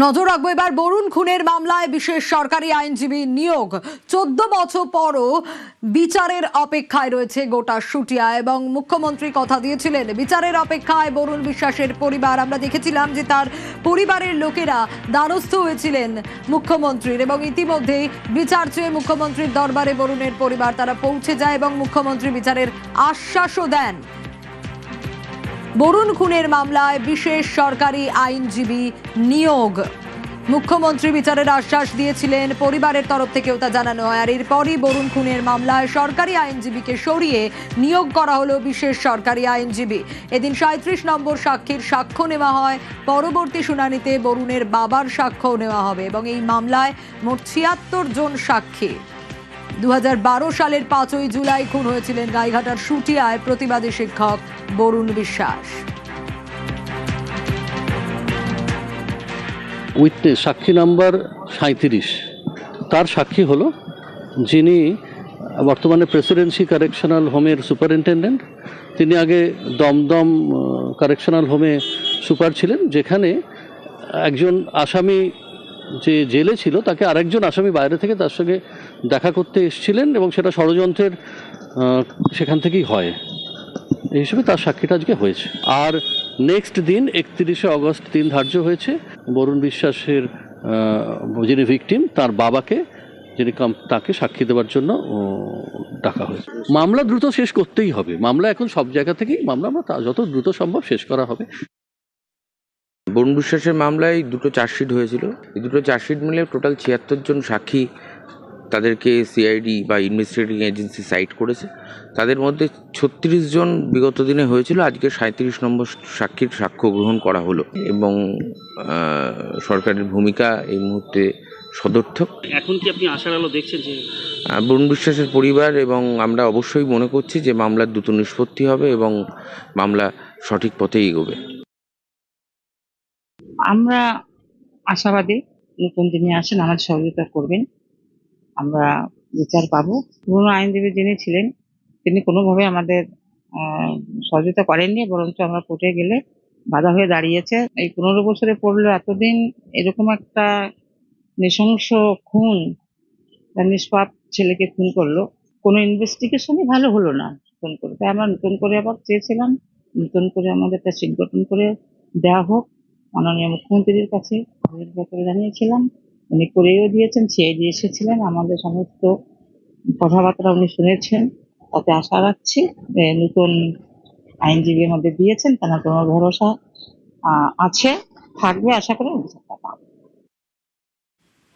নজর রাখবো এবার বরুণ খুনের মামলায় বিশেষ সরকারি আইনজীবী নিয়োগ। 14 বছর পরও বিচারের অপেক্ষায় রয়েছে গোটা শুটিয়া এবং মুখ্যমন্ত্রী কথা দিয়েছিলেন বিচারের অপেক্ষায় বরুণ বিশ্বাসের পরিবার। আমরা দেখেছিলাম যে তার পরিবারের লোকেরা দ্বারস্থ হয়েছিলেন মুখ্যমন্ত্রীর এবং ইতিমধ্যেই বিচার চেয়ে মুখ্যমন্ত্রীর দরবারে বরুণের পরিবার তারা পৌঁছে যায় এবং মুখ্যমন্ত্রী বিচারের আশ্বাসও দেন। বরুণ খুনের মামলায় বিশেষ সরকারি আইনজীবী নিয়োগ, মুখ্যমন্ত্রী বিচারের আশ্বাস দিয়েছিলেন, পরিবারের তরফ থেকেও তা জানানো হয়। আর এরপরই বরুণ খুনের মামলায় সরকারি আইনজীবীকে সরিয়ে নিয়োগ করা হলো বিশেষ সরকারি আইনজীবী। এদিন 37 নম্বর সাক্ষীর সাক্ষ্য নেওয়া হয়। পরবর্তী শুনানিতে বরুণের বাবার সাক্ষ্যও নেওয়া হবে এবং এই মামলায় মোট 76 জন সাক্ষী। 2012 সালের 5ই জুলাই খুন হয়েছিলেন গাইঘাটার শুটিয়ায় প্রতিবাদী শিক্ষক বরুণ বিশ্বাস। উইটনেস সাক্ষী নাম্বার 37, তার সাক্ষী হলো যিনি বর্তমানে প্রেসিডেন্সি কারেকশনাল হোমের সুপারিনটেন্ডেন্ট। তিনি আগে দমদম কারেকশনাল হোমে সুপার ছিলেন, যেখানে একজন আসামি যে জেলে ছিল তাকে আরেকজন আসামি বাইরে থেকে তার সঙ্গে দেখা করতে এসেছিলেন এবং সেটা ষড়যন্ত্রের সেখান থেকেই হয়। এই হিসেবে তার সাক্ষীটা আজকে হয়েছে। আর নেক্সট দিন 31শে অগস্ট দিন ধার্য হয়েছে বরুণ বিশ্বাসের যিনি ভিকটিম তার বাবাকে, যিনি তাকে সাক্ষী দেওয়ার জন্য ডাকা হয়েছে। মামলা দ্রুত শেষ করতেই হবে। মামলা এখন সব জায়গা থেকেই মামলা যত দ্রুত সম্ভব শেষ করা হবে। বরুণ বিশ্বাসের মামলায় দুটো চার্জশিট হয়েছিল। এই দুটো চার্জশিট মিলে টোটাল 76 জন সাক্ষী তাদেরকে সিআইডি বা ইনভেস্টিগেটিং এজেন্সি সাইট করেছে। তাদের মধ্যে 36 জন বিগত দিনে হয়েছিল। আজকে 37 নম্বর সাক্ষীর সাক্ষ্য গ্রহণ করা হলো এবং সরকারের ভূমিকা এই মুহূর্তে সদর্থক। এখন কি আপনি আশার আলো দেখছেন যে বরুণ বিশ্বাসের পরিবার এবং আমরা অবশ্যই মনে করছি যে মামলার দ্রুত নিষ্পত্তি হবে এবং মামলা সঠিক পথে এগোবে। আমরা আশাবাদী নতুন যিনি আসেন আমাদের সহযোগিতা করবেন, আমরা বিচার পাবো। পুরনো আইনজীবী যিনি ছিলেন তিনি কোনোভাবে আমাদের সহযোগিতা করেননি, বরঞ্চ আমরা কোর্টে গেলে বাধা হয়ে দাঁড়িয়েছে। এই 15 বছরে পড়লো এতদিন এরকম একটা নৃশংস খুন, তার নিষ্পাপ ছেলেকে খুন করলো, কোনো ইনভেস্টিগেশনই ভালো হলো না নতুন করে। তাই আমরা নতুন করে আবার চেয়েছিলাম নতুন করে আমাদের একটা সিট গঠন করে দেওয়া হোক। মাননীয় মুখ্যমন্ত্রীর কাছে ব্যাপারে জানিয়েছিলাম, উনি করেও দিয়েছেন। সিআইডি এসেছিলেন, আমাদের সমস্ত কথাবার্তা উনি শুনেছেন। তাতে আশা রাখছি নতুন আইনজীবী আমাদের দিয়েছেন, তারা কোনো ভরসা আছে, থাকবে আশা করি।